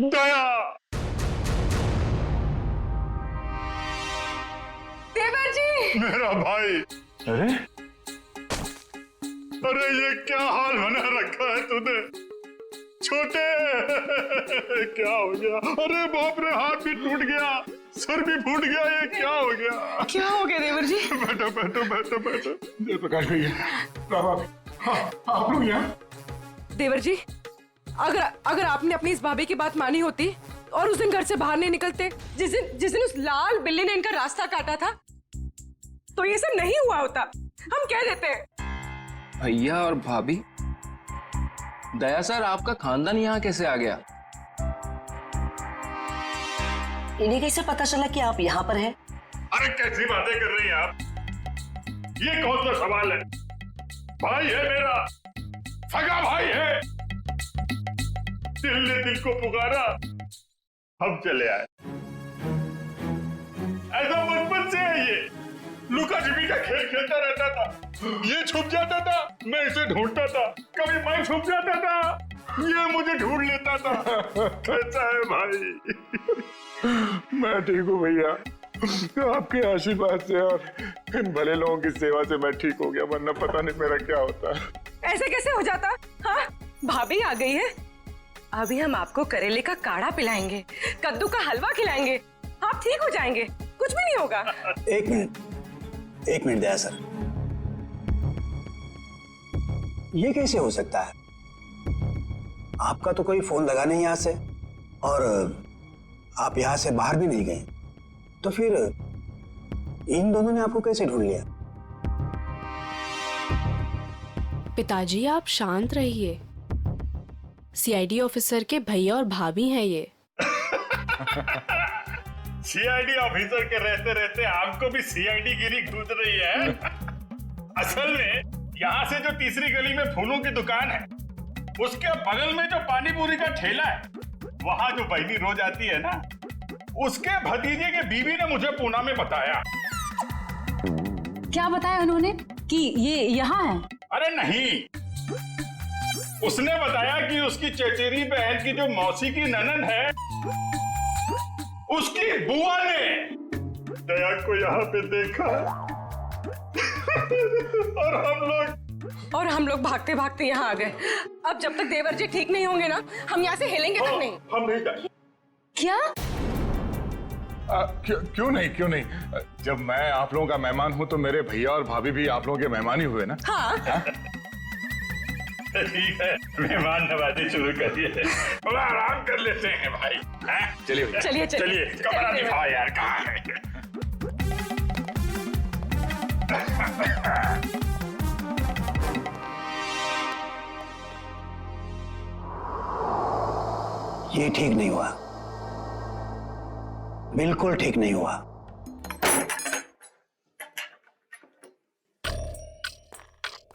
दया। देवर जी, मेरा भाई। अरे अरे ये क्या हाल बना रखा है तूने छोटे। क्या हो गया? अरे बाप रे, हाथ भी टूट गया, सर भी फूट गया, ये क्या हो गया? क्या हो गया देवर जी? बैठो बैठो बैठो बैठो। जयप्रकाश भैया, आप लोग यहाँ। देवर जी, अगर आपने अपनी इस भाभी की बात मानी होती और उस दिन घर से बाहर नहीं निकलते, जिस दिन उस लाल बिल्ली ने इनका रास्ता काटा था, तो ये सब नहीं हुआ होता। हम कह देते हैं। भैया और भाभी, दया सर आपका खानदान यहाँ कैसे आ गया? इन्हें कैसे पता चला कि आप यहाँ पर हैं? अरे कैसी बातें कर रही हैं आप? ये कौन सा सवाल है? भाई है मेरा, सगा भाई है। दिल ने दिल को पुकारा, हम चले आए। ऐसा बचपन से है ये। लुका छिपी का खेल खेलता रहता था। ये छुप जाता था, मैं इसे ढूंढता था। कभी मैं छुप जाता था, ये मुझे ढूंढ लेता था। कैसा है भाई? मैं ठीक हूँ भैया, आपके आशीर्वाद से और इन भले लोगों की सेवा से मैं ठीक हो गया, वरना पता नहीं मेरा क्या होता। ऐसे कैसे हो जाता? हाँ, भाभी आ गई है। अभी हम आपको करेले का काढ़ा पिलाएंगे, कद्दू का हलवा खिलाएंगे, आप ठीक हो जाएंगे, कुछ भी नहीं होगा। एक मिनट दया सर, ये कैसे हो सकता है? आपका तो कोई फोन लगा नहीं यहाँ से, और आप यहाँ से बाहर भी नहीं गए, तो फिर इन दोनों ने आपको कैसे ढूंढ लिया? पिताजी आप शांत रहिए, सीआईडी ऑफिसर के भैया और भाभी हैं ये। सीआईडी ऑफिसर के रहते रहते आपको भी सीआईडी गिरी घूस रही है। असल में यहाँ से जो तीसरी गली में फूलों की दुकान है, उसके बगल में जो पानी पूरी का ठेला है, वहाँ जो बहनी रोज आती है ना, उसके भतीजे के बीवी ने मुझे पूना में बताया। क्या बताया उन्होंने कि ये यहाँ है? अरे नहीं, उसने बताया कि उसकी चचेरी बहन की जो मौसी की ननद है, उसकी बुआ ने दया को यहाँ पे देखा। और हम लोग भागते भागते यहाँ आ गए। अब जब तक देवर जी ठीक नहीं होंगे ना, हम यहाँ से हिलेंगे तक नहीं। हम नहीं जाएंगे। क्या? क्यों नहीं, जब मैं आप लोगों का मेहमान हूँ तो मेरे भैया और भाभी भी आप लोगों के मेहमान ही हुए ना। हाँ, ठीक है, मेहमान नवाजी शुरू करिए। थोड़ा आराम कर लेते हैं भाई। चलिए भैया, चलिए चलिए कमरा दिखाओ यार, कहाँ है? ये ठीक नहीं हुआ, बिल्कुल ठीक नहीं हुआ।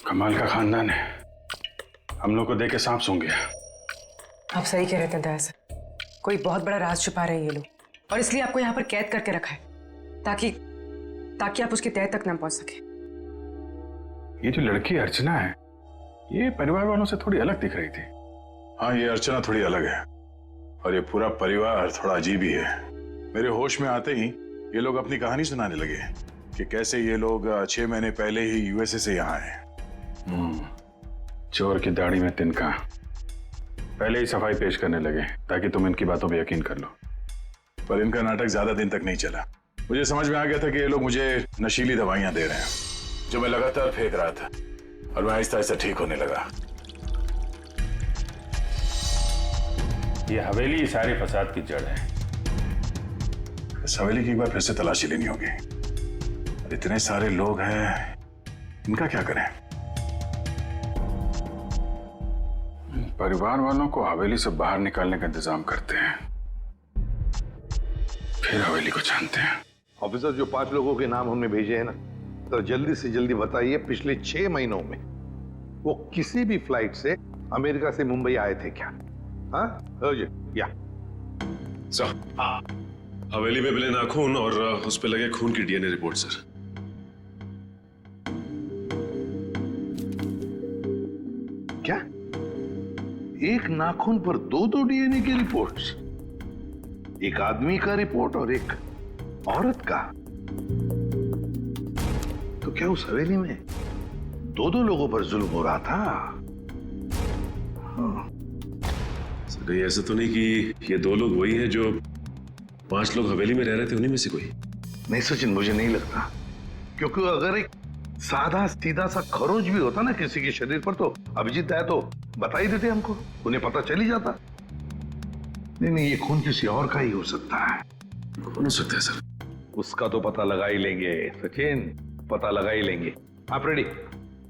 कमाल का खानदान है, हम लोग को देख के सांप सूंघ गया। आप सही कह रहे थे दया सर, कोई बहुत बड़ा राज छुपा रहे हैं ये लोग, और इसलिए आपको यहाँ पर कैद करके रखा है, ताकि आप उसकी तह तक न पहुंच सके। ये जो लड़की अर्चना है, ये परिवार वालों से थोड़ी अलग दिख रही थी। हाँ, ये अर्चना थोड़ी अलग है, और ये पूरा परिवार थोड़ा अजीब ही है। मेरे होश में आते ही ये लोग अपनी कहानी सुनाने लगे कि कैसे ये लोग 6 महीने पहले ही यूएसए से यहाँ आए। चोर की दाढ़ी में तिनका, पहले ही सफाई पेश करने लगे ताकि तुम इनकी बातों पे यकीन कर लो। पर इनका नाटक ज्यादा दिन तक नहीं चला। मुझे समझ में आ गया था कि ये लोग मुझे नशीली दवाइयां दे रहे हैं, जो मैं लगातार फेंक रहा था, और मैं आहिस्ता आहिस्ता ठीक होने लगा। ये हवेली सारे फसाद की जड़ है। इस हवेली की एक बार फिर से तलाशी लेनी होगी। इतने सारे लोग हैं, इनका क्या करें? परिवार वालों को हवेली से बाहर निकालने का इंतजाम करते हैं, फिर हवेली को छानते हैं। ऑफिसर, जो 5 लोगों के नाम हमने भेजे हैं ना, तो जल्दी से जल्दी बताइए, पिछले 6 महीनों में वो किसी भी फ्लाइट से अमेरिका से मुंबई आए थे क्या? हाँ या सर, हवेली में मिले नाखून और उस पे लगे खून की डीएनए रिपोर्ट सर। क्या? एक नाखून पर 2 डीएनए की रिपोर्ट्स? एक आदमी का रिपोर्ट और एक औरत का। तो क्या उस हवेली में दो लोगों पर जुल्म हो रहा था? सर कहीं ऐसा तो नहीं कि ये 2 लोग वही हैं जो 5 लोग हवेली में रह रहे थे, उन्हीं में से कोई? नहीं सचिन, मुझे नहीं लगता, क्योंकि अगर एक सादा सीधा सा खरोंच भी होता ना किसी के शरीर पर, तो अभिजीत है तो बता ही देते हमको, उन्हें पता चल ही जाता। नहीं, ये खून किसी और का ही हो सकता है। कौन हो सकता है सर? उसका तो पता लगा ही लेंगे सचिन, पता लगा ही लेंगे। आप रेडी?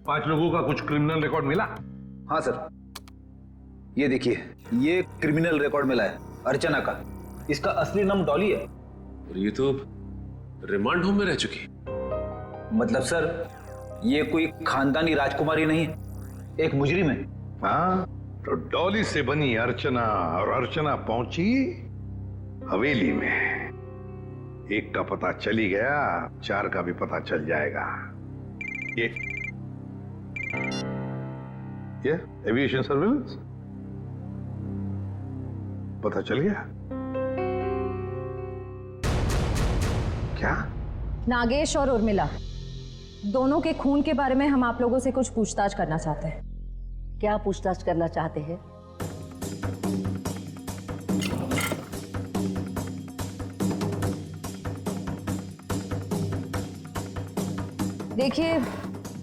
5 लोगों का कुछ क्रिमिनल रिकॉर्ड मिला? हाँ सर, ये देखिए, ये क्रिमिनल रिकॉर्ड मिला है अर्चना का। इसका असली नाम डॉली है। और ये तो रिमांड होम में रह चुकी। मतलब सर, ये कोई खानदानी राजकुमारी नहीं है, एक मुजरिम है। हाँ, तो डॉली से बनी अर्चना, और अर्चना पहुंची हवेली में। एक का पता चल ही गया, 4 का भी पता चल जाएगा। ये एविएशन सर्विलेंस पता चल गया क्या? नागेश और उर्मिला दोनों के खून के बारे में हम आप लोगों से कुछ पूछताछ करना चाहते हैं। क्या पूछताछ करना चाहते हैं? देखिए,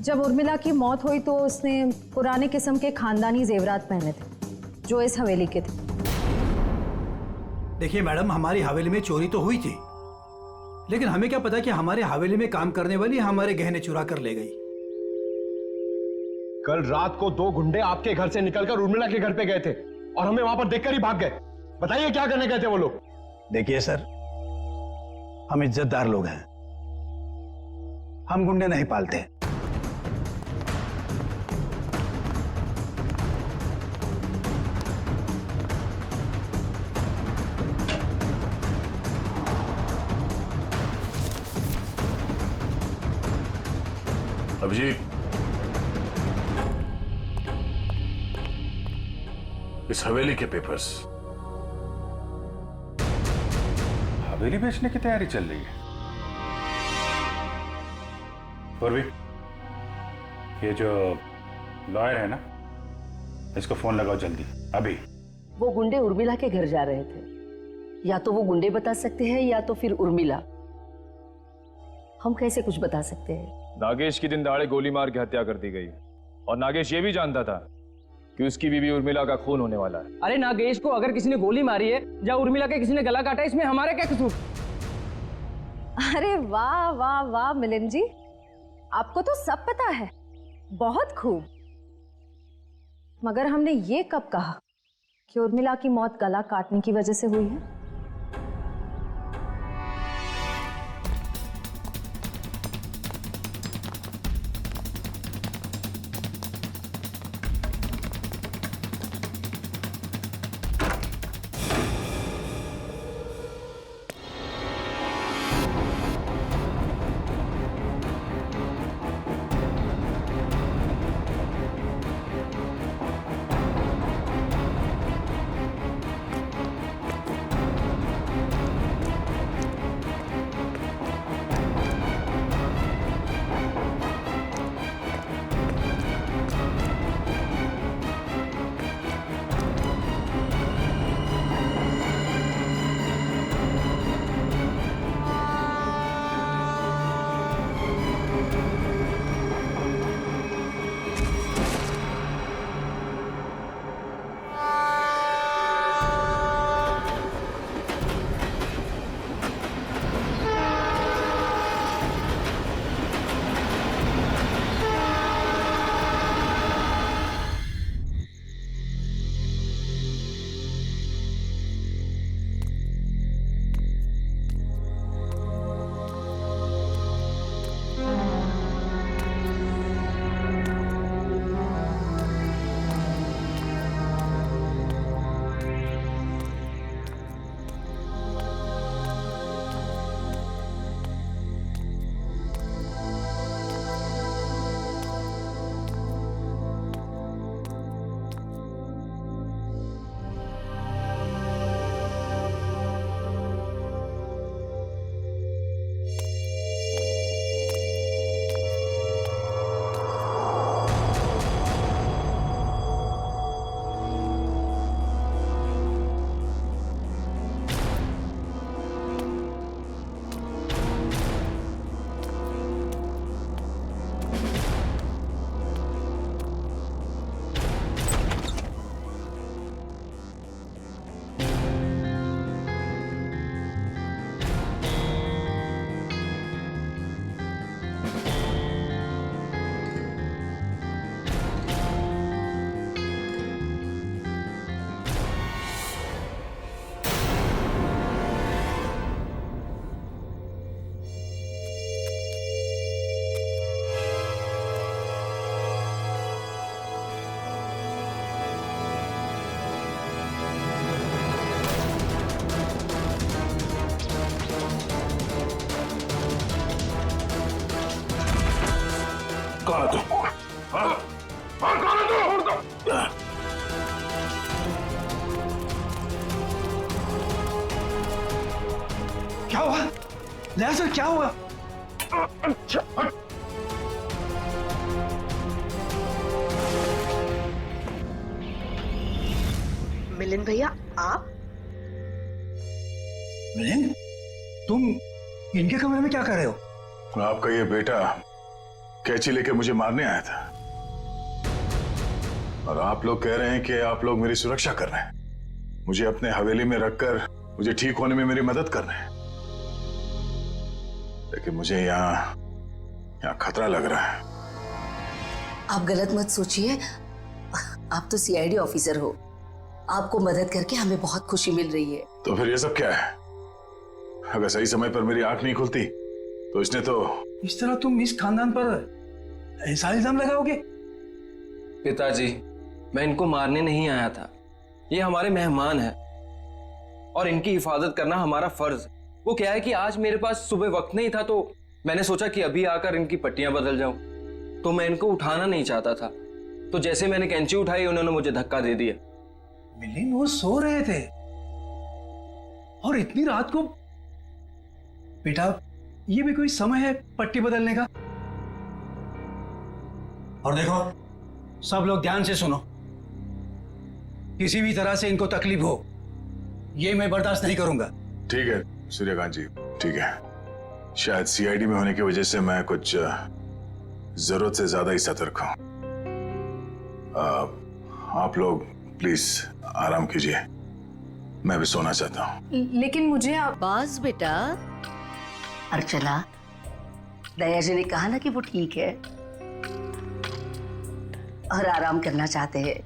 जब उर्मिला की मौत हुई तो उसने पुराने किस्म के खानदानी जेवरात पहने थे जो इस हवेली के थे। देखिए मैडम, हमारी हवेली में चोरी तो हुई थी, लेकिन हमें क्या पता कि हमारे हवेली में काम करने वाली हमारे गहने चुरा कर ले गई। कल रात को 2 गुंडे आपके घर से निकलकर उर्मिला के घर पे गए थे और हमें वहां पर देखकर ही भाग गए। बताइए क्या करने गए थे वो लोग? देखिए सर, हम इज्जतदार लोग हैं, हम गुंडे नहीं पालते। अभिजीत, इस हवेली के पेपर्स। हवेली बेचने की तैयारी चल रही है। पूर्वी, ये जो लॉयर है ना, इसको फोन लगाओ जल्दी, अभी। वो गुंडे उर्मिला के घर जा रहे थे। या तो वो गुंडे बता सकते हैं या तो फिर उर्मिला। हम कैसे कुछ बता सकते हैं? नागेश की दिन दहाड़े गोली मार के हत्या कर दी गई और नागेश ये भी जानता था कि उसकी बीवी उर्मिला का खून होने वाला है। अरे नागेश को अगर किसी ने गोली मारी है या उर्मिला के किसी ने गला काटा, इसमें हमारा क्या कसूर? अरे वाह वाह वाह मिलिंद जी, आपको तो सब पता है, बहुत खूब। मगर हमने ये कब कहा कि उर्मिला की मौत गला काटने की वजह से हुई है? कौन है तू? कौन है तू? क्या हुआ दया सर, क्या हुआ? मिलिंद भैया, आप? मिलिंद, तुम इनके कमरे में क्या कर रहे हो? आपका ये बेटा कैंची लेके मुझे मारने आया था, और आप लोग कह रहे हैं कि आप लोग मेरी सुरक्षा कर रहे हैं, मुझे अपने हवेली में रखकर मुझे ठीक होने में मेरी मदद कर रहे हैं। लेकिन मुझे यहाँ खतरा लग रहा है। आप गलत मत सोचिए, आप तो सीआईडी ऑफिसर हो, आपको मदद करके हमें बहुत खुशी मिल रही है। तो फिर ये सब क्या है? अगर सही समय पर मेरी आंख नहीं खुलती तो इसने तो... इस तरह तुम इस खानदान पर ऐसा इल्जाम लगाओगे? पिताजी, मैं इनको मारने नहीं आया था, ये हमारे मेहमान हैं और इनकी हिफाजत करना हमारा फर्ज है। वो क्या है कि आज मेरे पास सुबह वक्त नहीं था, तो मैंने सोचा कि अभी आकर इनकी पट्टियां बदल जाऊं, तो मैं इनको उठाना नहीं चाहता था, तो जैसे मैंने कैंची उठाई उन्होंने मुझे धक्का दे दिया। मिलिंद, वो सो रहे थे और इतनी रात को? बेटा, ये भी कोई समय है पट्टी बदलने का? और देखो, सब लोग ध्यान से सुनो, किसी भी तरह से इनको तकलीफ हो ये मैं बर्दाश्त नहीं करूंगा। ठीक है सूर्यकांत जी, ठीक है। शायद सीआईडी में होने की वजह से मैं कुछ जरूरत से ज्यादा ही सतर्क हूं। आप लोग प्लीज आराम कीजिए, मैं भी सोना चाहता हूं। लेकिन मुझे बस बेटा, अर्चना, दया जी ने कहा ना कि वो ठीक है और आराम करना चाहते हैं,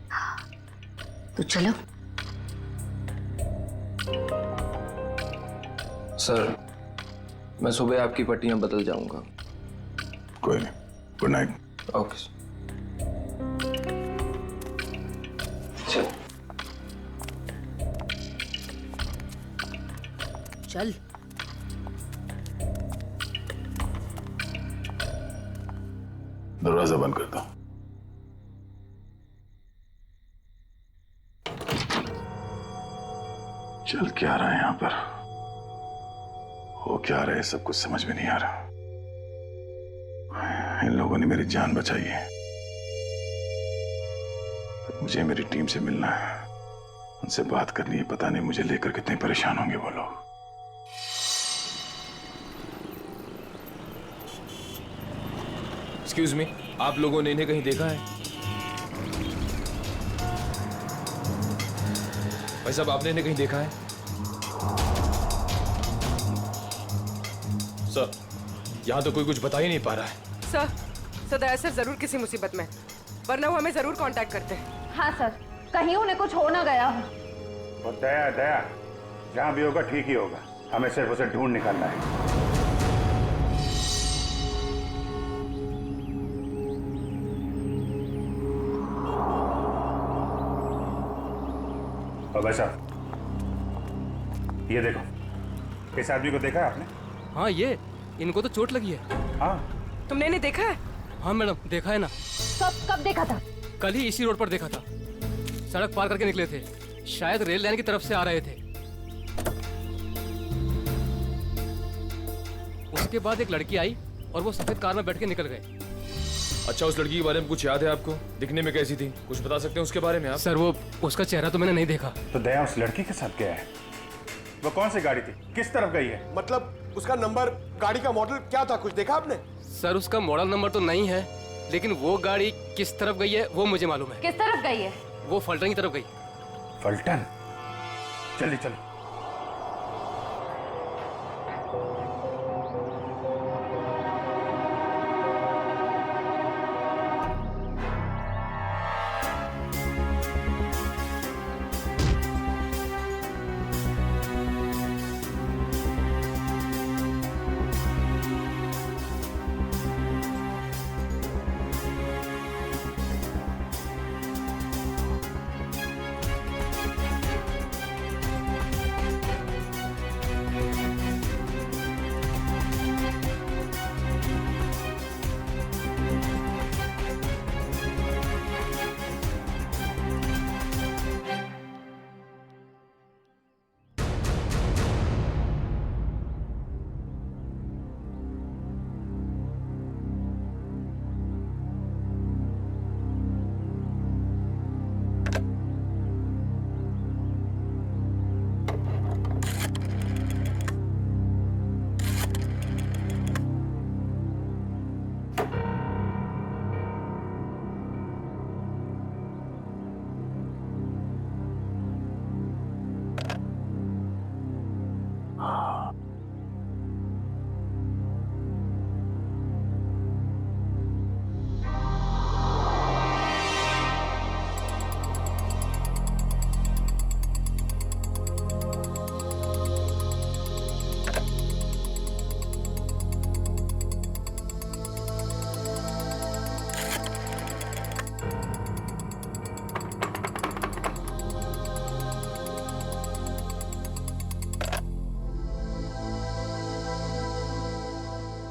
तो चलो। सर, मैं सुबह आपकी पट्टियां बदल जाऊंगा। कोई नहीं, गुड नाइट। ओके। चल। दरवाजा बंद कर दो। चल क्या रहा है यहां पर, हो क्या रहा है, सब कुछ समझ में नहीं आ रहा। इन लोगों ने मेरी जान बचाई है, पर मुझे मेरी टीम से मिलना है, उनसे बात करनी है। पता नहीं मुझे लेकर कितने परेशान होंगे वो लोग। एक्सक्यूज मी, आप लोगों ने इन्हें कहीं देखा है? भाई साहब, आपने इन्हें कहीं देखा है? सर, यहां तो कोई कुछ बता ही नहीं पा रहा है। सर दया सर जरूर किसी मुसीबत में, वरना वो हमें जरूर कांटेक्ट करते हैं। हाँ सर, कहीं उन्हें कुछ हो ना गया हो। और दया जहां भी होगा ठीक ही होगा, हमें सिर्फ उसे ढूंढ निकालना है। और भाई साहब, ये देखो, इस आदमी को देखा है आपने? हाँ, ये इनको तो चोट लगी है। हाँ, तुमने इन्हें देखा है? हाँ मैडम, देखा है ना। कब देखा था? कल ही इसी रोड पर देखा था, सड़क पार करके निकले थे, शायद रेल लाइन की तरफ से आ रहे थे। उसके बाद एक लड़की आई और वो सफेद कार में बैठ के निकल गए। अच्छा, उस लड़की के बारे में कुछ याद है आपको? दिखने में कैसी थी, कुछ बता सकते हैं उसके बारे में आप? सर, वो उसका चेहरा तो मैंने नहीं देखा। तो दया उस लड़की के साथ गया है? वो कौन सी गाड़ी थी, किस तरफ गई है? मतलब उसका नंबर, गाड़ी का मॉडल क्या था, कुछ देखा आपने? सर, उसका मॉडल नंबर तो नहीं है, लेकिन वो गाड़ी किस तरफ गई है वो मुझे मालूम है। किस तरफ गई है? वो फलटन की तरफ गई। फलटन? चलिए चलो।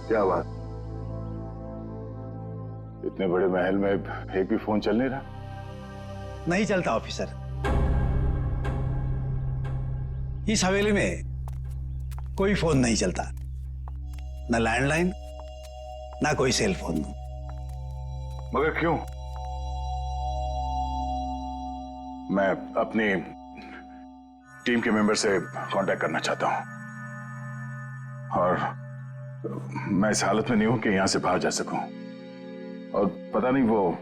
क्या बात? इतने बड़े महल में एक भी फोन चल नहीं रहा? नहीं चलता ऑफिसर। इस हवेली में कोई फोन नहीं चलता, ना लैंडलाइन ना कोई सेल फोन। मगर क्यों? मैं अपनी टीम के मेंबर से कांटेक्ट करना चाहता हूं और मैं इस हालत में नहीं हूं कि यहां से बाहर जा सकूं। और पता नहीं वो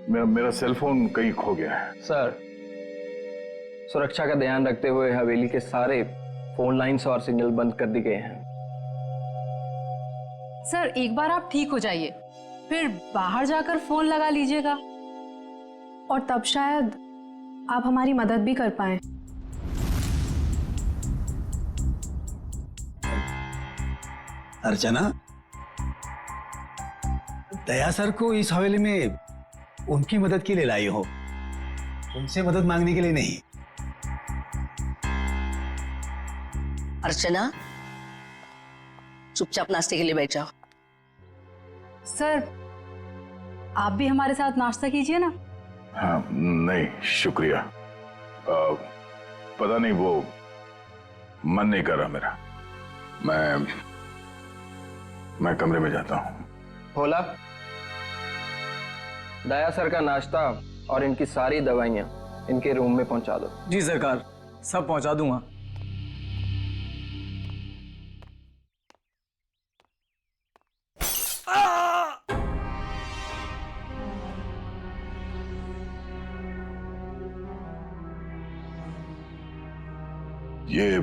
मेरा सेल फोन कहीं खो गया है। सर, सुरक्षा का ध्यान रखते हुए हवेली के सारे फोन लाइन्स और सिग्नल बंद कर दिए गए हैं। सर, एक बार आप ठीक हो जाइए, फिर बाहर जाकर फोन लगा लीजिएगा और तब शायद आप हमारी मदद भी कर पाए। अर्चना, दया सर को इस हवेली में उनकी मदद के लिए लाई हो, उनसे मदद मांगने के लिए नहीं। अर्चना, चुपचाप नाश्ते के लिए बैठ जाओ। सर, आप भी हमारे साथ नाश्ता कीजिए ना। हाँ, नहीं शुक्रिया। पता नहीं वो मन नहीं कर रहा मेरा। मैं कमरे में जाता हूँ। भोला, दया सर का नाश्ता और इनकी सारी दवाइयाँ इनके रूम में पहुंचा दो। जी सरकार, सब पहुंचा दूंगा। ये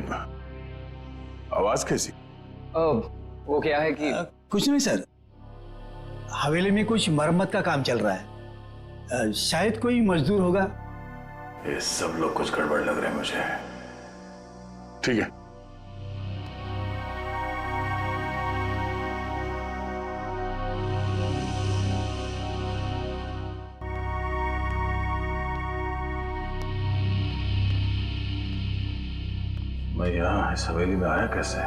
आवाज कैसी? वो क्या है कि कुछ नहीं सर, हवेली में कुछ मरम्मत का काम चल रहा है, शायद कोई मजदूर होगा। ये सब लोग कुछ गड़बड़ लग रहे हैं मुझे। ठीक है, मैं यहाँ इस हवेली में आया कैसे?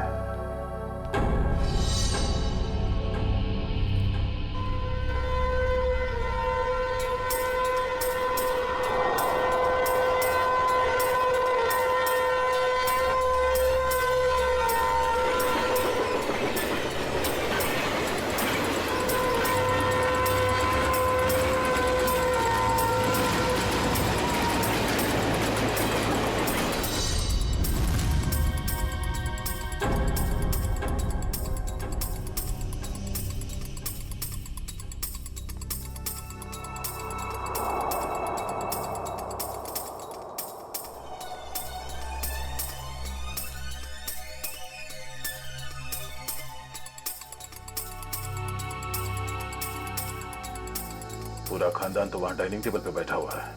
पूरा खानदान तो वहां डाइनिंग टेबल पे बैठा हुआ है,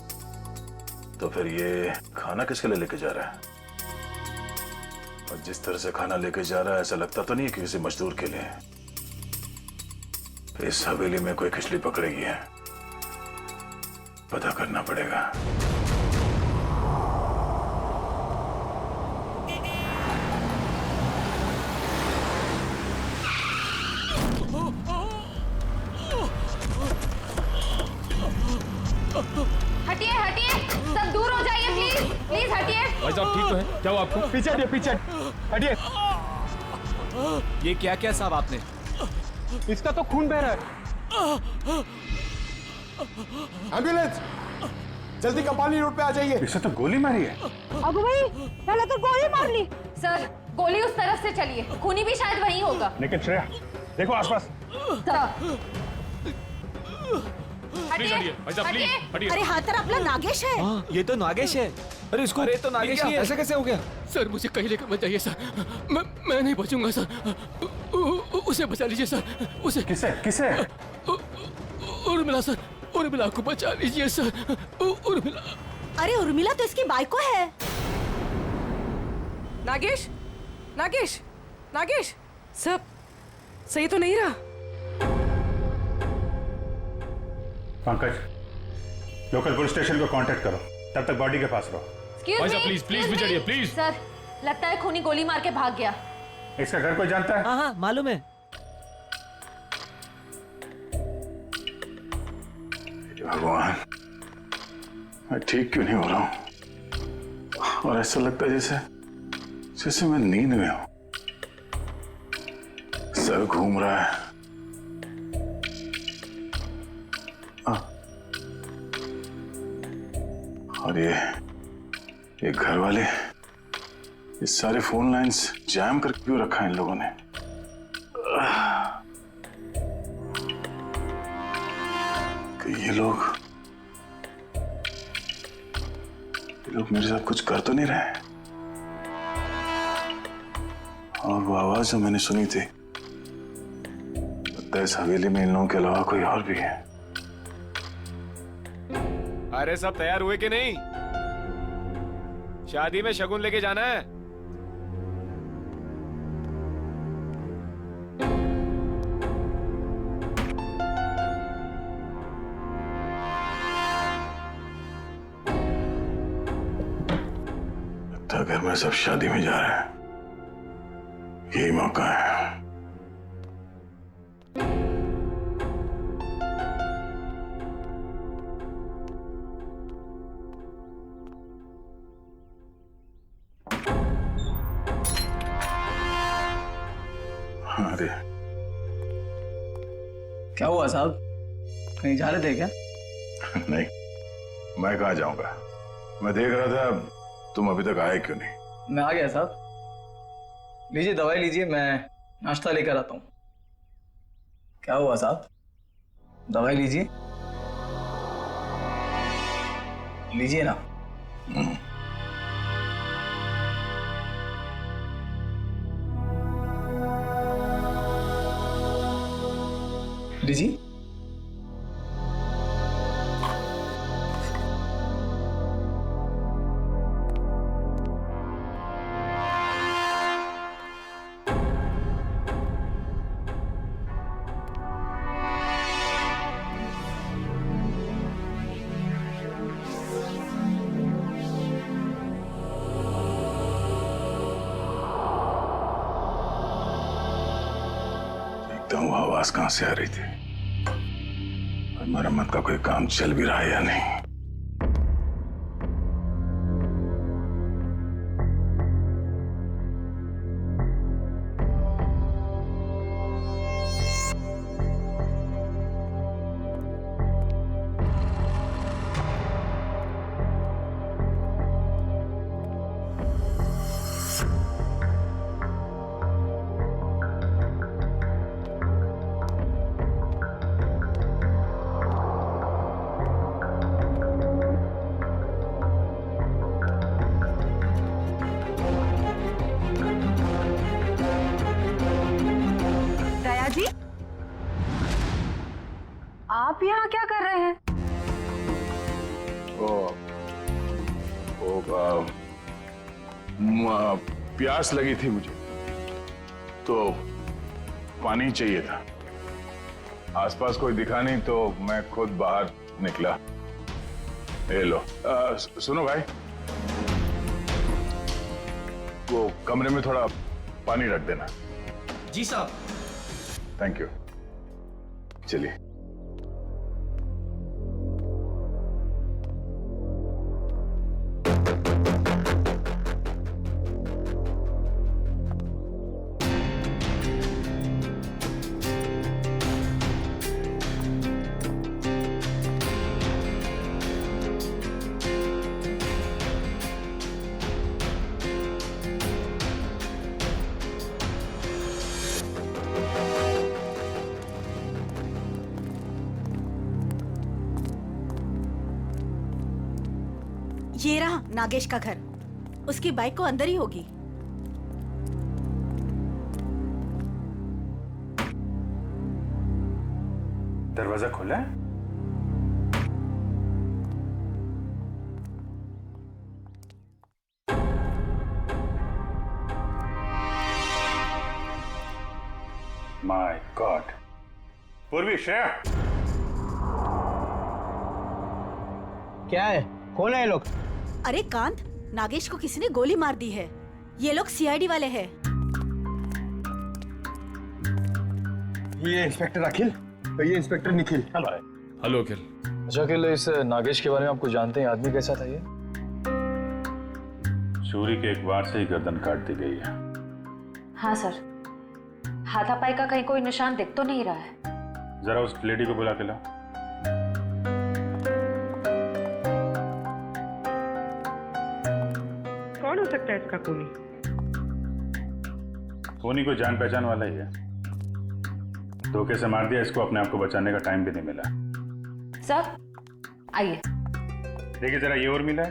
तो फिर ये खाना किसके लिए लेके जा रहा है? और जिस तरह से खाना लेके जा रहा है ऐसा लगता तो नहीं है कि किसी मजदूर के लिए। इस हवेली में कोई खिचड़ी पकड़ेगी है, पता करना पड़ेगा। हटिए हटिए, सब दूर हो जाइए प्लीज, प्लीज हटिए। भाई साहब ठीक तो है? क्या हुआ आपको? पीछे हटिए, पीछे हटिए। ये क्या क्या साहब आपने? इसका तो खून बह रहा है। एम्बुलेंस, जल्दी कपाली रोड पे आ जाइए। इसे तो गोली मारी है। अबू भाई, पहले तो गोली मार ली। सर, गोली उस तरफ से चली है, खूनी भी शायद वहीं होगा। लेकिन श्रेया, देखो आसपास। प्लीज हटिए, भाई साहब प्लीज हटिए। अरे हाथ तर अपना नागेश है। हाँ, ये तो नागेश है। अरे इसको, अरे तो नागेश ही है। ऐसा कैसे हो गया? सर मुझे कहीं लेकर मत जाइए सर, मैं नहीं बचूंगा सर। उसे बचा लीजिए सर, उसे। किसे किसे? उर्मिला सर, उर्मिला को बचा लीजिए सर, उर्मिला। अरे उर्मिला तो इसकी बाइको है। नागेश, नागेश, नागेश, सब सही तो नहीं रहा? पंकज, लोकल पुलिस स्टेशन को कांटेक्ट करो, तब तक बॉडी के पास रहो। भाई साहब प्लीज प्लीज भी चढ़िए प्लीज। सर, लगता है खूनी गोली मार के भाग गया। इसका घर कोई जानता है? हाँ हाँ मालूम है। कि भगवान, मैं ठीक क्यों नहीं हो रहा हूं? और ऐसा लगता है जैसे मैं नींद में हूं। सर घूम रहा है। और ये घर वाले, ये सारे फोन लाइंस जैम कर क्यों रखा है इन लोगों ने? कि ये लोग मेरे साथ कुछ कर तो नहीं रहे? और वो आवाज जो मैंने सुनी थी, लगता है इस हवेली में इन लोगों के अलावा कोई और भी है। अरे सब तैयार हुए कि नहीं? शादी में शगुन लेके जाना है। लगता है घर में सब शादी में जा रहे हैं, यही मौका है। अरे क्या हुआ साहब, कहीं जा रहे थे क्या? नहीं, मैं कहाँ जाऊंगा। मैं देख रहा था तुम अभी तक आए क्यों नहीं। मैं आ गया साहब। लीजिए दवाई लीजिए, मैं नाश्ता लेकर आता हूँ। क्या हुआ साहब, दवाई लीजिए, लीजिए ना। लीजिए। वो आवाज कहां से आ रही थी और मरम्मत का कोई काम चल भी रहा है या नहीं। आप यहाँ क्या कर रहे हैं? प्यास लगी थी मुझे, तो पानी चाहिए था। आसपास कोई दिखा नहीं तो मैं खुद बाहर निकला। ये लो। सुनो भाई, वो कमरे में थोड़ा पानी रख देना। जी साहब। Thank you. चलिए। ये रहा नागेश का घर, उसकी बाइक को अंदर ही होगी। दरवाजा खोला है? My God. पूर्वी, श्रेया। क्या है, कौन है ये लोग? अरे कांत, नागेश को किसी ने गोली मार दी है। ये लोग सीआईडी वाले हैं। ये इंस्पेक्टर अखिल, ये इंस्पेक्टर निखिल। हेलो अखिल। अच्छा अखिल, इस नागेश के बारे में आप कुछ जानते हैं? आदमी कैसा था ये? चोरी के एक वार से ही गर्दन काट दी गई है। हाँ सर, हाथापाई का कहीं कोई निशान दिख तो नहीं रहा है। जरा उस लेडी को बुला के ला। कौन हो सकता है इसका खूनी? खूनी कोई जान पहचान वाला ही है। धोखे से मार दिया इसको, अपने आप को बचाने का टाइम भी नहीं मिला। सर आइए। देखिए जरा, ये और मिला है।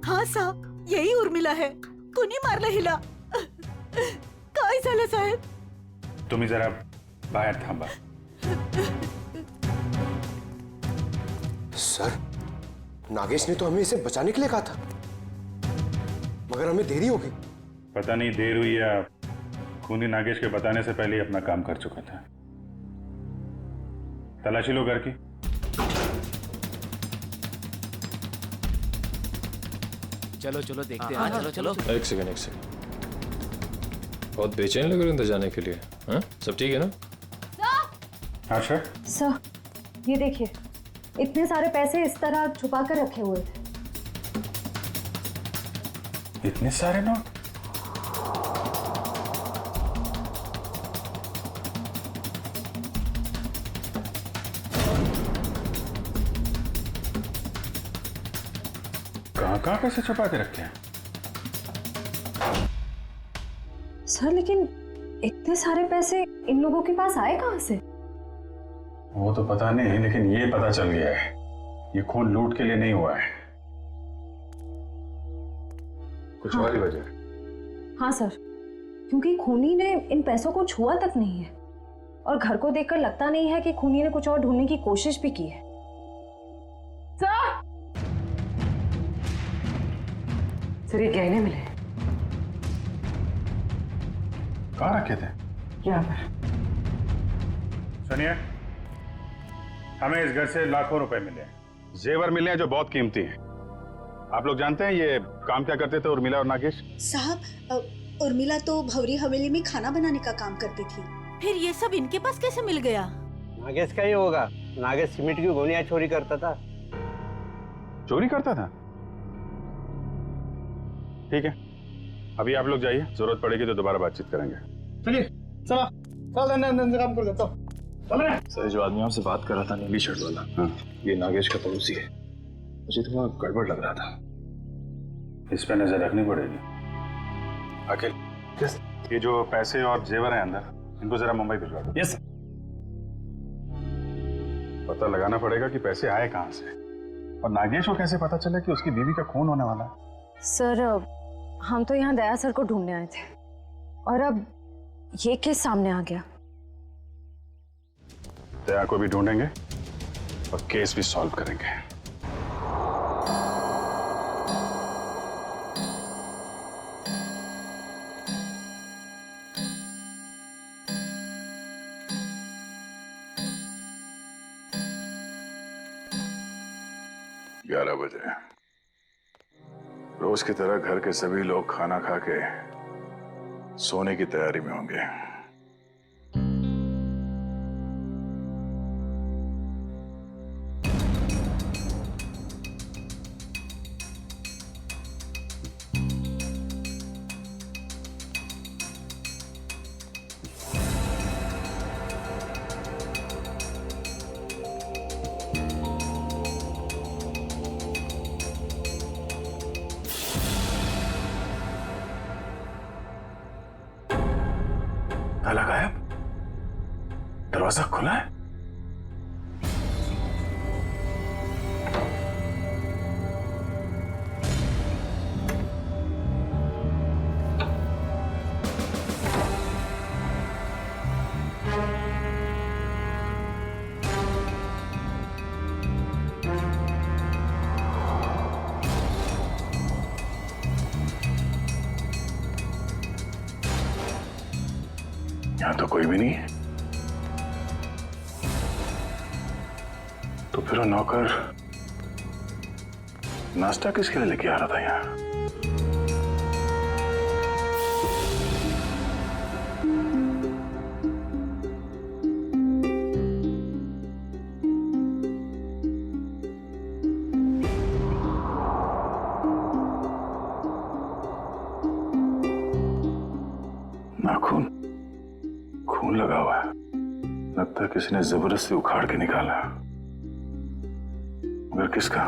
हाँ साहब, यही उर्मिला है। कुणी मारला हिला. काय झालं साहेब? तुम्ही जरा बाहेर थांबा। सर, नागेश ने तो हमें इसे बचाने के लिए कहा था, मगर हमें देरी हो गई। पता नहीं देर हुई या खूनी नागेश के बताने से पहले ही अपना काम कर चुका था। तलाशी लो घर की। चलो चलो देखते हैं। चलो चलो। एक सेकंड। बहुत बेचैन लग रहे हैं अंदर जाने के लिए। हाँ, सब ठीक है ना? हाँ सर। सर, ये देखिए, इतने सारे पैसे इस तरह छुपा कर रखे हुए थे। इतने सारे नोट? कहाँ पैसे छुपा के रखे हैं? सर, लेकिन इतने सारे पैसे इन लोगों के पास आए कहाँ से? वो तो पता नहीं, लेकिन ये पता चल गया है, ये खून लूट के लिए नहीं हुआ है, कुछ और ही वजह। हाँ सर, क्योंकि खूनी ने इन पैसों को छुआ तक नहीं है, और घर को देखकर लगता नहीं है कि खूनी ने कुछ और ढूंढने की कोशिश भी की है। सर, ये गहने मिले। कहाँ रखे थे? यहाँ पर। सुनिए, हमें इस घर से लाखों रुपए मिले, जेवर मिले हैं जो बहुत कीमती हैं। आप लोग जानते हैं ये काम क्या करते थे उर्मिला और नागेश? साहब, उर्मिला तो भवरी हवेली में खाना बनाने का काम करती थी। फिर ये सब इनके पास कैसे मिल गया? नागेश का ही होगा। नागेश सीमेंट की गोलियां चोरी करता था। चोरी करता था? ठीक है, अभी आप लोग जाइए, जरूरत पड़ेगी तो दोबारा बातचीत करेंगे। चलिए, चला चल काम कर देता हूँ। सर, जो आदमी आपसे बात कर रहा था नीली शर्ट वाला, हाँ, ये नागेश का पड़ोसी है। मुझे थोड़ा गड़बड़ लग रहा था। इस पे नजर रखनी पड़ेगी। अखिल, ये जो पैसे और जेवर हैं अंदर, इनको जरा मुंबई भिजवा दो। यस। पता लगाना पड़ेगा कि पैसे आए कहाँ से, और नागेश को कैसे पता चले कि उसकी बीवी का खून होने वाला है। सर, हम तो यहाँ दया सर को ढूंढने आए थे, और अब ये केस सामने आ गया। दया को भी ढूंढेंगे और केस भी सॉल्व करेंगे। ग्यारह बजे रोज की तरह घर के सभी लोग खाना खा के सोने की तैयारी में होंगे। ताला गायब, दरवाजा खुला है। यहां तो कोई भी नहीं है, तो फिर वो नौकर नाश्ता किसके लिए लेके आ रहा था यहाँ? किसी ने जबरदस्ती उखाड़ के निकाला, मगर किसका?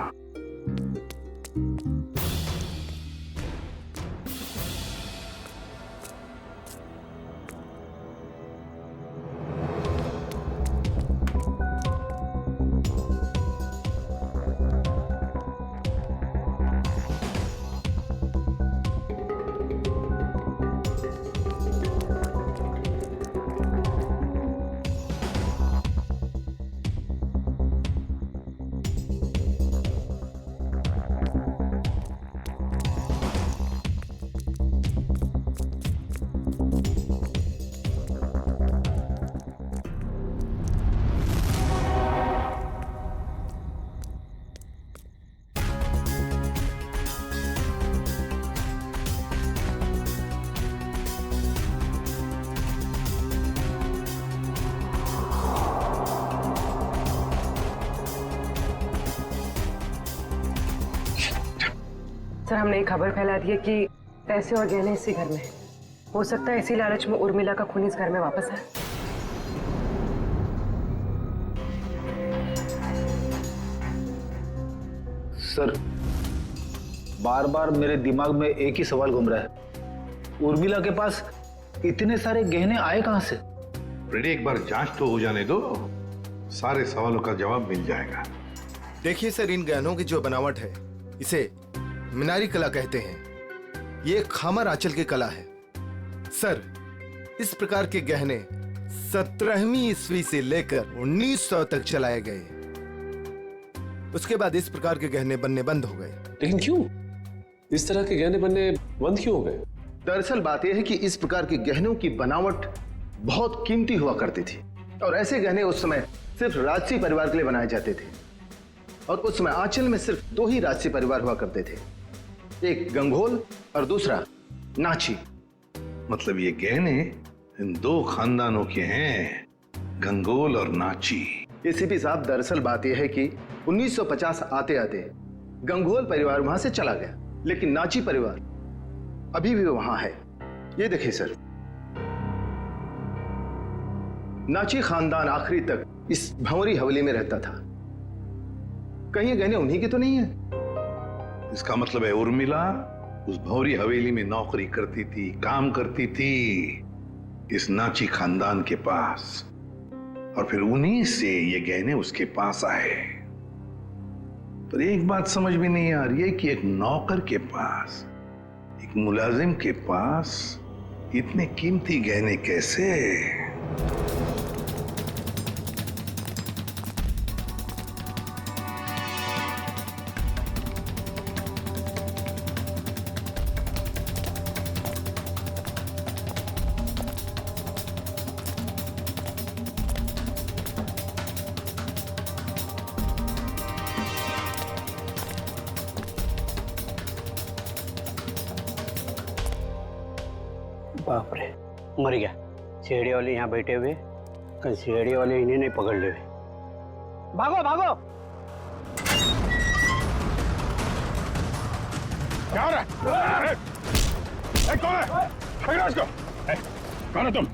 सर, हमने एक खबर फैला दी है कि पैसे और गहने इसी घर में हैं। हो सकता है इसी लालच में उर्मिला का खून इस घर में वापस आए। सर, बार बार मेरे दिमाग में एक ही सवाल घूम रहा है, उर्मिला के पास इतने सारे गहने आए कहां से? फ्रेडी, एक बार जांच तो हो जाने दो, सारे सवालों का जवाब मिल जाएगा। देखिए सर, इन गहनों की जो बनावट है इसे मीनारी कला कहते हैं। ये खामर आंचल की कला है। सर, इस प्रकार के गहने 17वीं ईस्वी से लेकर 1900 तक चलाए गए। उसके बाद इस प्रकार के गहने बनने बंद हो गए। लेकिन क्यों? इस तरह के गहने बनने बंद क्यों हो गए? दरअसल बात यह है कि इस प्रकार के गहनों की बनावट बहुत कीमती हुआ करती थी और ऐसे गहने उस समय सिर्फ राजसी परिवार के लिए बनाए जाते थे। और उस समय आंचल में सिर्फ 2 ही राजसी परिवार हुआ करते थे, एक गंगोल और दूसरा नाची। मतलब ये गहने इन 2 खानदानों के हैं, गंगोल और नाची। एसीपी साहब, दरअसल बात यह है कि 1950 आते आते गंगोल परिवार वहां से चला गया, लेकिन नाची परिवार अभी भी वहां है। ये देखिए सर, नाची खानदान आखिरी तक इस भंवरी हवेली में रहता था। कहीं ये गहने उन्हीं के तो नहीं है? इसका मतलब है उर्मिला उस भंवरी हवेली में नौकरी करती थी, काम करती थी इस नाची खानदान के पास, और फिर उन्हीं से ये गहने उसके पास आए। पर एक बात समझ में नहीं आ रही है कि एक नौकर के पास, एक मुलाजिम के पास इतने कीमती गहने कैसे? बाप रे, मर गया। सीढ़ी वाले यहाँ बैठे हुए, कहीं सीढ़ी वाले इन्हें नहीं पकड़ ले। भागो भागो! क्या हो रहा है? कौन है? पकड़ो इसको! कौन है तुम?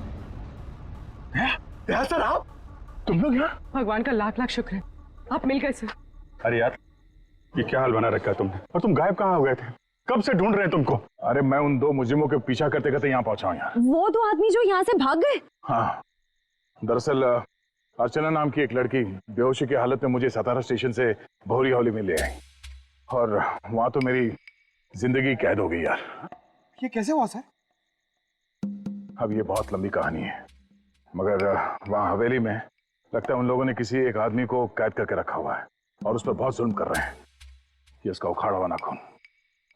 सर, आप? तुम लोग यहाँ? भगवान का लाख लाख शुक्र है, आप मिल गए सर। अरे यार, ये क्या हाल बना रखा है तुमने? और तुम गायब कहाँ हो गए थे? कब से ढूंढ रहे हैं तुमको? अरे मैं उन 2 मुजरिमों के पीछा करते करते यहाँ पहुंचा हूँ यार। वो 2 आदमी जो यहाँ से भाग गए? हाँ, दरअसल अर्चना नाम की एक लड़की बेहोशी की हालत में मुझे सतारा स्टेशन से भंवरी हवेली में ले आई, और वहां तो मेरी जिंदगी कैद हो गई यार। ये कैसे हुआ सर? अब ये बहुत लंबी कहानी है, मगर वहां हवेली में लगता है उन लोगों ने किसी एक आदमी को कैद करके रखा हुआ है और उस पर बहुत जुल्म कर रहे हैं। ये उसका उखाड़ा हुआ नाखून।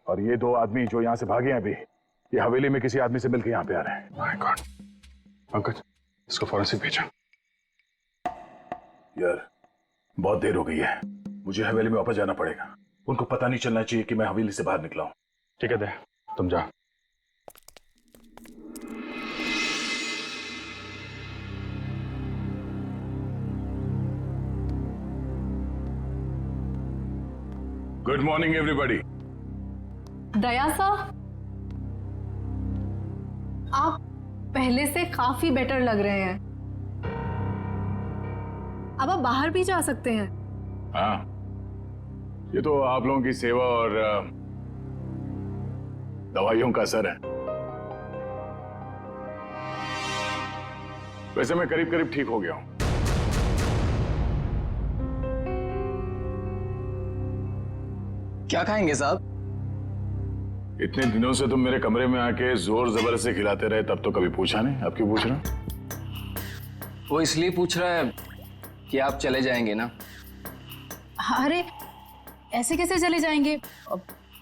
और ये 2 आदमी जो यहाँ से भागे हैं अभी, ये हवेली में किसी आदमी से मिलकर यहाँ पे आ रहे हैं। My God! पंकज, इसको फॉरेंसिक भेजा। यार, बहुत देर हो गई है, मुझे हवेली में वापस जाना पड़ेगा। उनको पता नहीं चलना चाहिए कि मैं हवेली से बाहर निकला हूँ। ठीक है दे, तुम जा। Good morning everybody. दया साहब, आप पहले से काफी बेटर लग रहे हैं। अब आप बाहर भी जा सकते हैं। हाँ, ये तो आप लोगों की सेवा और दवाइयों का असर है। वैसे मैं करीब करीब ठीक हो गया हूं। क्या खाएंगे साहब? इतने दिनों से तुम मेरे कमरे में आके जोर जबरदस्ती खिलाते रहे, तब तो कभी पूछा नहीं, अब क्यों पूछ रहे हो? वो इसलिए पूछ रहा है कि आप चले जाएंगे ना। अरे ऐसे कैसे चले जाएंगे?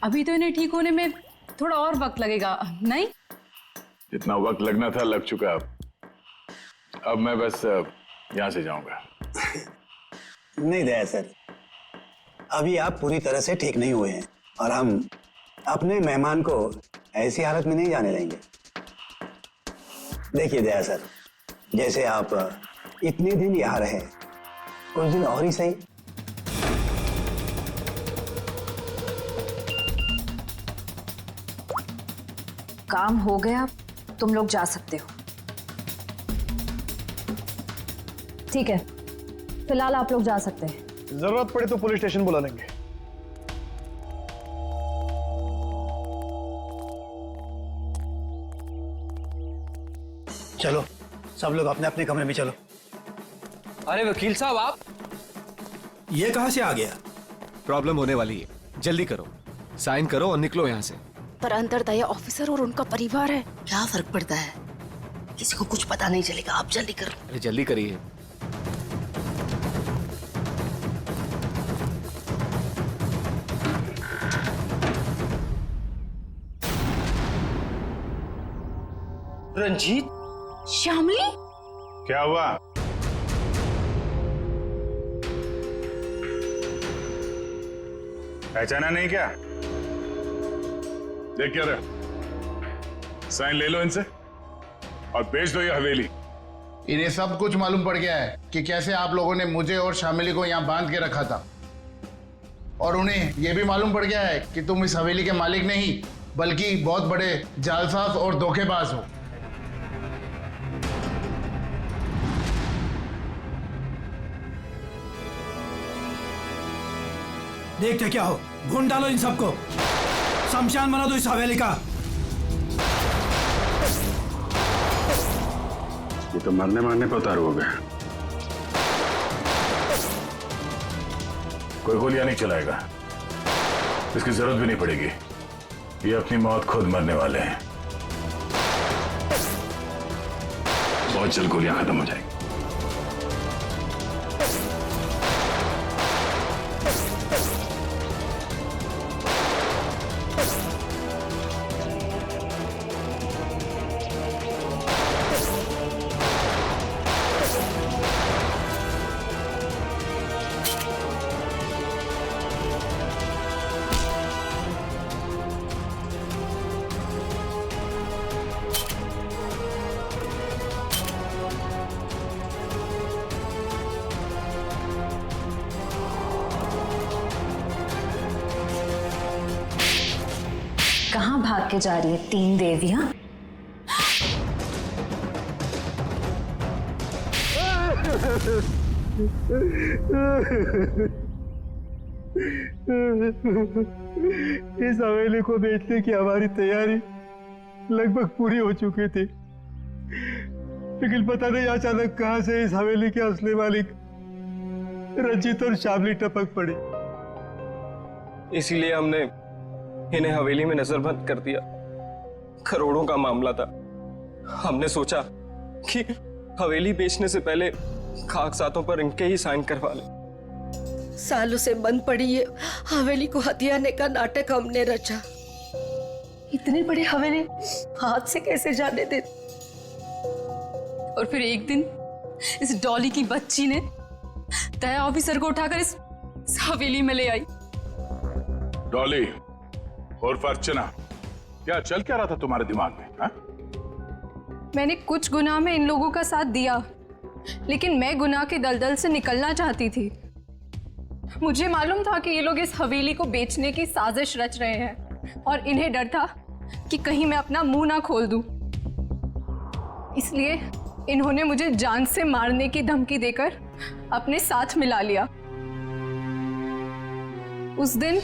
अभी तो इन्हें ठीक होने में थोड़ा और वक्त लगेगा, नहीं? जितना वक्त लगना था लग चुका। अब मैं बस यहां से जाऊंगा। नहीं दया सर, अभी आप पूरी तरह से ठीक नहीं हुए हैं और हम अपने मेहमान को ऐसी हालत में नहीं जाने देंगे। देखिए दया सर, जैसे आप इतने दिन यहाँ रहे, कुछ दिन और ही सही। काम हो गया, तुम लोग जा सकते हो। ठीक है, फिलहाल आप लोग जा सकते हैं। जरूरत पड़े तो पुलिस स्टेशन बुला लेंगे। चलो सब लोग अपने अपने कमरे में चलो। अरे वकील साहब, आप ये कहां से आ गया? प्रॉब्लम होने वाली है, जल्दी करो, साइन करो और निकलो यहाँ से। पर अंदर दया ऑफिसर और उनका परिवार है। क्या फर्क पड़ता है, किसी को कुछ पता नहीं चलेगा। आप जल्दी करो। अरे जल्दी करिए। रंजीत, श्यामली, क्या हुआ? पहचाना नहीं क्या? देख क्या रहे, साइन ले लो इनसे और बेच दो ये हवेली। इन्हें सब कुछ मालूम पड़ गया है कि कैसे आप लोगों ने मुझे और शामिली को यहाँ बांध के रखा था, और उन्हें यह भी मालूम पड़ गया है कि तुम इस हवेली के मालिक नहीं बल्कि बहुत बड़े जालसाज और धोखेबाज हो। देखते क्या हो, भून डालो इन सबको, शमशान बना दो इस हवेली का। ये तो मरने मारने पे उतारू हो गया। कोई गोलियां नहीं चलाएगा, इसकी जरूरत भी नहीं पड़ेगी। ये अपनी मौत खुद मरने वाले हैं। बहुत जल्द गोलियां खत्म हो जाएंगी। कहाँ भाग के जा रही है तीन देवियां? इस हवेली को बेचने की हमारी तैयारी लगभग पूरी हो चुकी थी, लेकिन पता नहीं अचानक कहां से इस हवेली के असली मालिक रंजीत और शामली टपक पड़े। इसीलिए हमने इन्हें हवेली में नजरबंद कर दिया। करोड़ों का मामला था। हमने सोचा कि हवेली बेचने से पहले कागजातों पर इनके ही साइन करवा लें। सालों से बंद पड़ी ये हवेली को हथियाने का नाटक हमने रचा। इतनी बड़ी हवेली हाथ से कैसे जाने दे। और फिर एक दिन इस डॉली की बच्ची ने दया ऑफिसर को उठाकर इस हवेली में ले आई। डॉली और अर्चना, क्या चल क्या रहा था तुम्हारे दिमाग में? हा? मैंने कुछ गुनाह में इन लोगों का साथ दिया, लेकिन मैं गुनाह के दलदल से निकलना चाहती थी। मुझे मालूम था कि ये लोग इस हवेली को बेचने की साजिश रच रहे हैं और इन्हें डर था कि कहीं मैं अपना मुंह ना खोल दूं। इसलिए इन्होंने मुझे जान से मारने की धमकी देकर अपने साथ मिला लिया। उस दिन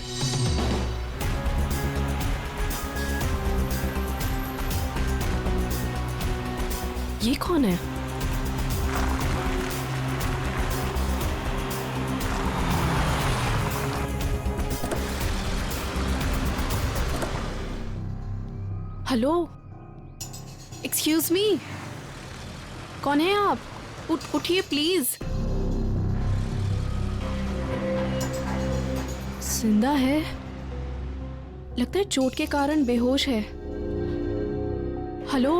ये कौन है? हेलो, एक्सक्यूज मी, कौन है आप? उठिए प्लीज। जिंदा है, लगता है चोट के कारण बेहोश है। हेलो,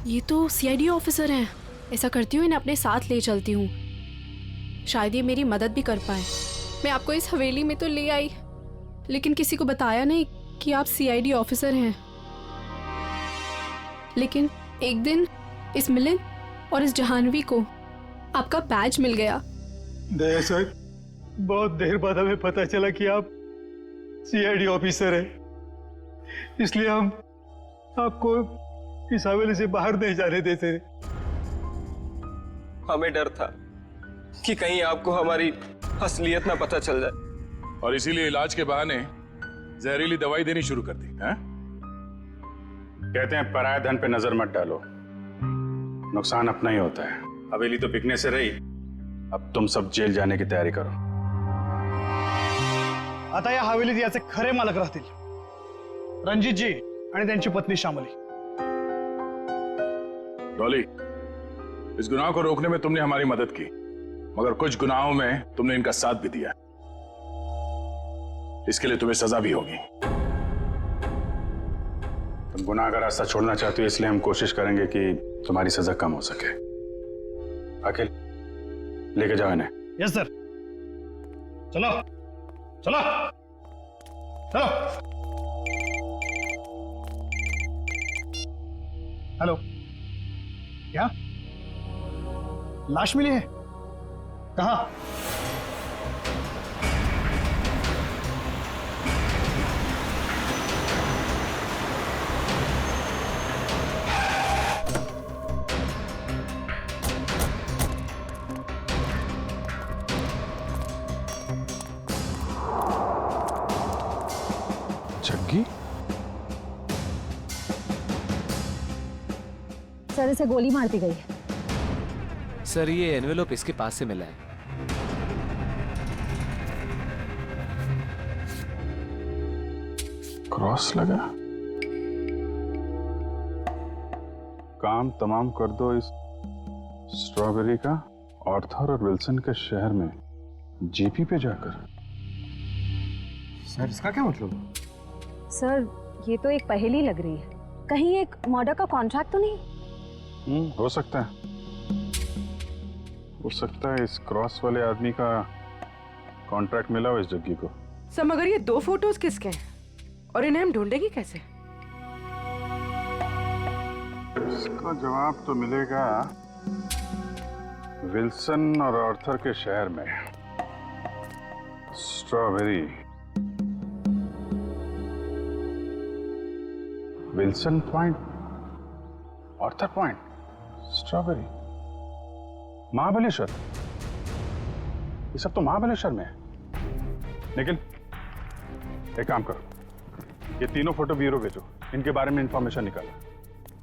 ये तो सीआईडी ऑफिसर हैं। ऐसा करती हूँ, इन्हें अपने साथ ले चलती हूँ, शायद ये मेरी मदद भी कर पाए। मैं आपको इस हवेली में तो ले आई, लेकिन किसी को बताया नहीं कि आप सीआईडी ऑफिसर हैं। लेकिन एक दिन इस मिलिंद और इस जहानवी को आपका बैज मिल गया। दया सर, बहुत देर बाद हमें पता चला कि आप सीआईडी ऑफिसर हैं, इसलिए हम आपको इस हवेली से बाहर नहीं जाने देते। हमें डर था कि कहीं आपको हमारी असलियत ना पता चल जाए, और इसीलिए इलाज के बहाने जहरीली दवाई देनी शुरू कर दी है? कहते हैं पराये धन पे नजर मत डालो, नुकसान अपना ही होता है। हवेली तो बिकने से रही, अब तुम सब जेल जाने की तयारी करो। आता या हवेलीत याचे खरे मालक राहतील रणजितजी आणि त्यांची पत्नी श्यामली। डॉली, इस गुनाह को रोकने में तुमने हमारी मदद की, मगर कुछ गुनाहों में तुमने इनका साथ भी दिया, इसके लिए तुम्हें सजा भी होगी। तुम गुनाह का रास्ता छोड़ना चाहते हो, इसलिए हम कोशिश करेंगे कि तुम्हारी सजा कम हो सके। अखिल, लेके जाओ इन्हें। Yes sir. चलो चलो चलो। हेलो, क्या लाश मिली है? कहाँ? जग्गी? सर, इसे गोली मार दी गई है। सर, ये एनवेलप इसके पास से मिला है। क्रॉस लगा। काम तमाम कर दो इस स्ट्रॉबेरी का आर्थर और विल्सन के शहर में जीपी पे जाकर। सर, इसका क्या मतलब? सर, ये तो एक पहेली लग रही है। कहीं एक मर्डर का कॉन्ट्रैक्ट तो नहीं? हो सकता है, हो सकता है इस क्रॉस वाले आदमी का कॉन्ट्रैक्ट मिला हो इस जग्गी को। सर, मगर ये दो फोटोज किसके हैं और इन्हें हम ढूंढेंगे कैसे? इसका जवाब तो मिलेगा विल्सन और आर्थर के शहर में। Strawberry, Wilson point, Arthur point, strawberry, Mahabaleshwar. ये सब तो महाबलेश्वर में है। लेकिन एक काम करो, ये तीनों फोटो ब्यूरो भेजो, इनके बारे में इंफॉर्मेशन निकालो।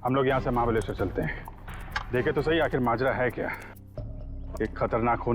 हम लोग यहाँ से महाबलेश्वर चलते हैं, देखे तो सही आखिर माजरा है क्या। एक खतरनाक खूनी